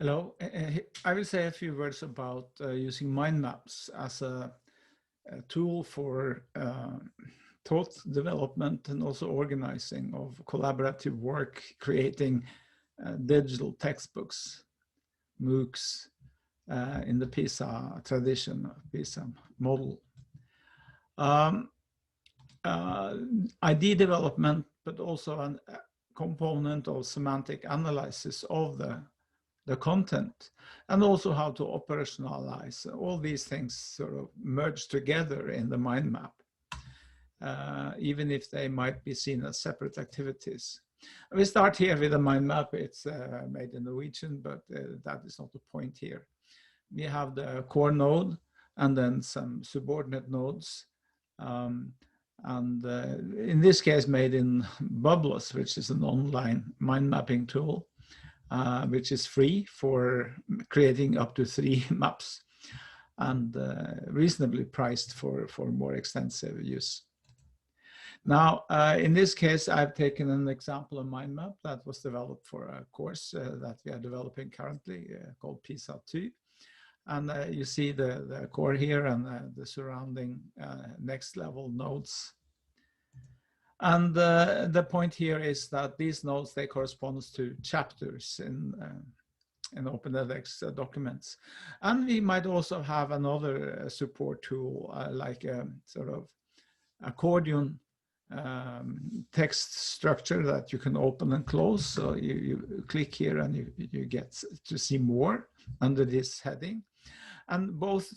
Hello. I will say a few words about using mind maps as a tool for thought development and also organizing of collaborative work, creating digital textbooks, MOOCs, in the PISA tradition, PISA model. ID development, but also a component of semantic analysis of the content, and also how to operationalize. All these things sort of merge together in the mind map, even if they might be seen as separate activities. We start here with a mind map. It's made in Norwegian, but that is not the point here. We have the core node and then some subordinate nodes. In this case, made in Bubbles, which is an online mind mapping tool. Which is free for creating up to 3 maps and reasonably priced for more extensive use. Now, in this case, I've taken an example of mind map that was developed for a course that we are developing currently called PISA 2. And you see the core here and the surrounding next level nodes. And the point here is that these nodes, they correspond to chapters in OpenEdX documents. And we might also have another support tool like a sort of accordion text structure that you can open and close. So you click here and you get to see more under this heading. And both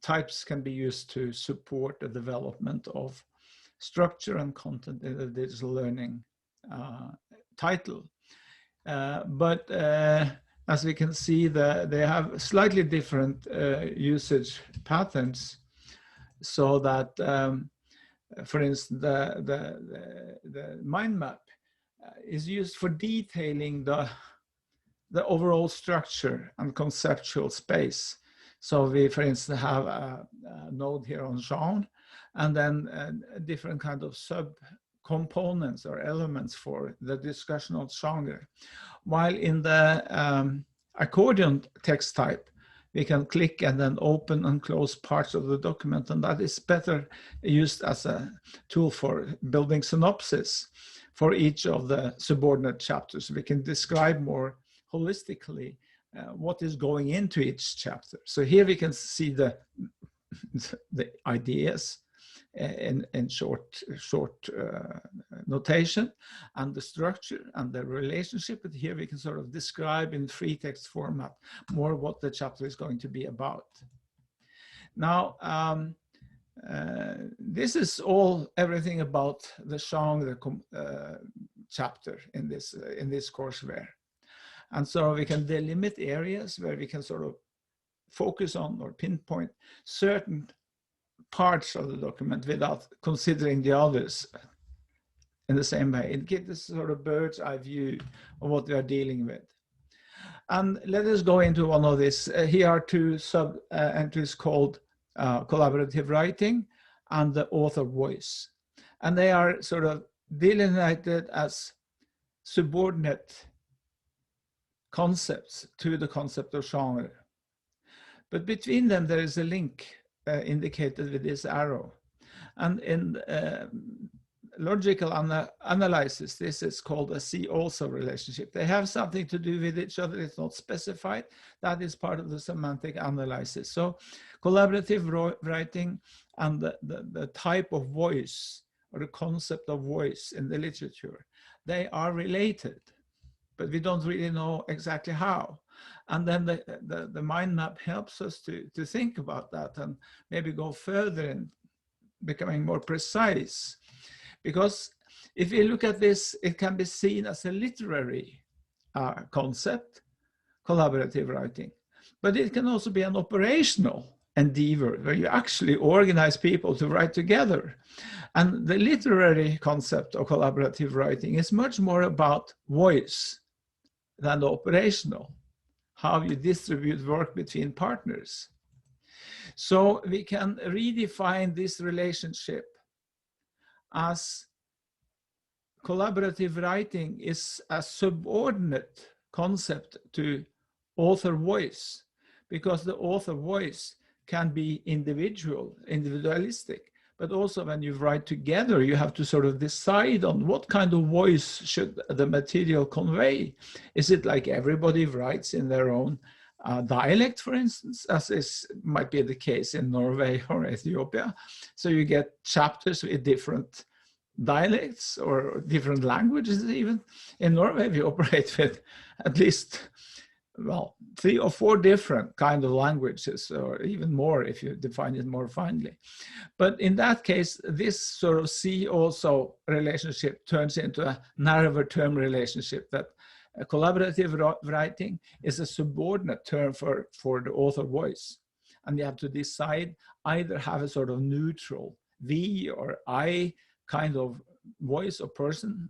types can be used to support the development of structure and content in the digital learning title. But as we can see, they have slightly different usage patterns, so that, for instance, the mind map is used for detailing the overall structure and conceptual space. So we, for instance, have a node here on genre, and then different kind of sub-components or elements for the discussion of genre. While in the accordion text type, we can click and then open and close parts of the document, and that is better used as a tool for building synopsis for each of the subordinate chapters. We can describe more holistically what is going into each chapter. So here we can see the ideas in short notation, and the structure and the relationship. But here we can sort of describe in free text format more what the chapter is going to be about. Now, this is everything about the genre chapter in this courseware. And so we can delimit areas where we can sort of focus on or pinpoint certain parts of the document without considering the others in the same way. It gives this sort of bird's eye view of what we are dealing with. And let us go into one of these. Here are 2 sub entries called collaborative writing and the author voice. And they are sort of delineated as subordinate concepts to the concept of genre. But between them, there is a link indicated with this arrow. And in logical analysis, this is called a see also relationship. They have something to do with each other. It's not specified. That is part of the semantic analysis. So collaborative writing and the type of voice or the concept of voice in the literature, they are related, but we don't really know exactly how. And then the mind map helps us to think about that and maybe go further in becoming more precise. Because if you look at this, it can be seen as a literary concept, collaborative writing, but it can also be an operational endeavor where you actually organize people to write together. And the literary concept of collaborative writing is much more about voice than the operational, how you distribute work between partners. So we can redefine this relationship as collaborative writing is a subordinate concept to author voice, because the author voice can be individualistic, but also when you write together, you have to sort of decide on what kind of voice should the material convey. Is it like everybody writes in their own dialect, for instance, as is might be the case in Norway or Ethiopia? So you get chapters with different dialects or different languages even. In Norway, we operate with at least, well, 3 or 4 different kind of languages, or even more if you define it more finely. But in that case, this sort of see also relationship turns into a narrower term relationship, that collaborative writing is a subordinate term for the author voice. And you have to decide, either have a sort of neutral we or I kind of voice or person,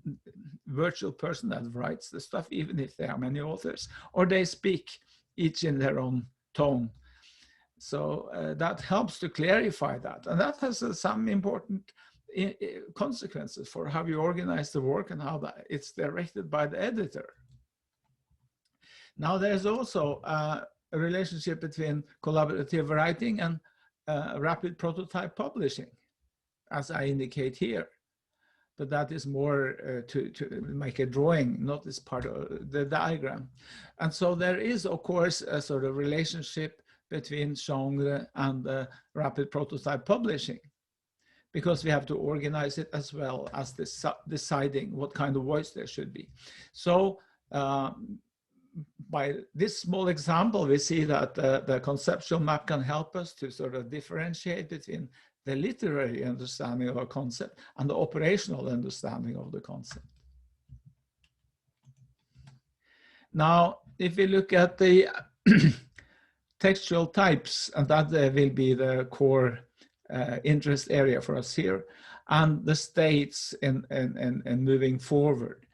virtual person that writes the stuff, even if there are many authors, or they speak each in their own tone. So that helps to clarify that. And that has some important consequences for how you organize the work and how it's directed by the editor. Now there's also a relationship between collaborative writing and rapid prototype publishing, as I indicate here. But that is more to make a drawing, not as part of the diagram. And so there is, of course, a sort of relationship between genre and rapid prototype publishing, because we have to organize it as well as deciding what kind of voice there should be. So by this small example, we see that the conceptual map can help us to sort of differentiate between the literary understanding of a concept and the operational understanding of the concept. Now, if we look at the textual types, and that will be the core interest area for us here, and the states in moving forward.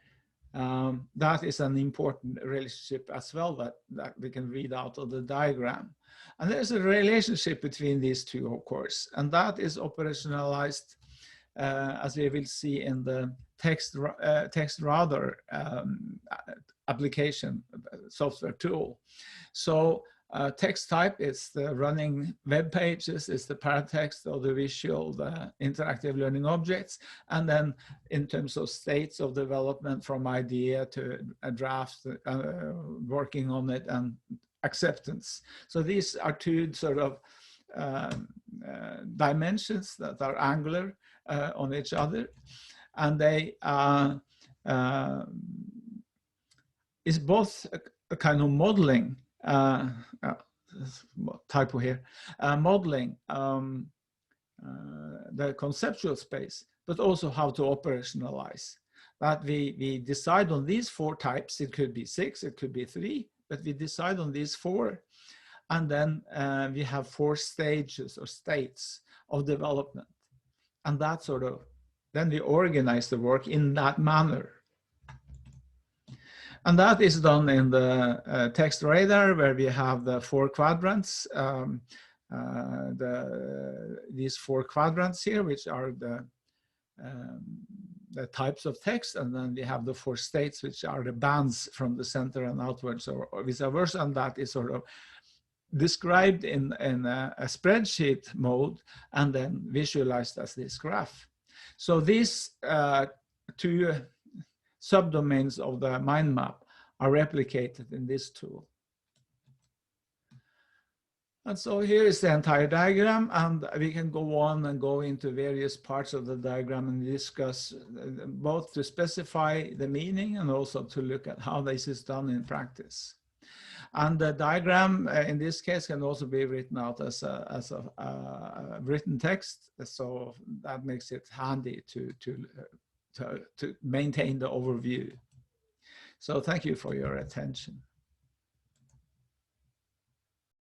That is an important relationship as well that we can read out of the diagram. And there's a relationship between these two, of course, and that is operationalized, as we will see in the text rather application software tool. So text type is the running web pages, is the paratext or the visual, the interactive learning objects. And then in terms of states of development, from idea to a draft, working on it, and acceptance. So these are two sort of dimensions that are angular on each other. And they is both a kind of modeling, typo here, modeling the conceptual space, but also how to operationalize. That we decide on these 4 types. It could be 6, it could be 3, but we decide on these 4. And then we have 4 stages or states of development. And that sort of, then we organize the work in that manner. And that is done in the text radar, where we have the 4 quadrants, these 4 quadrants here, which are the types of text, and then we have the 4 states, which are the bands from the center and outwards, or vice versa, and that is sort of described in a spreadsheet mode and then visualized as this graph. So these 2 subdomains of the mind map are replicated in this tool. And so here is the entire diagram, and we can go on and go into various parts of the diagram and discuss both to specify the meaning and also to look at how this is done in practice. And the diagram in this case can also be written out as a written text, so that makes it handy to maintain the overview. So thank you for your attention.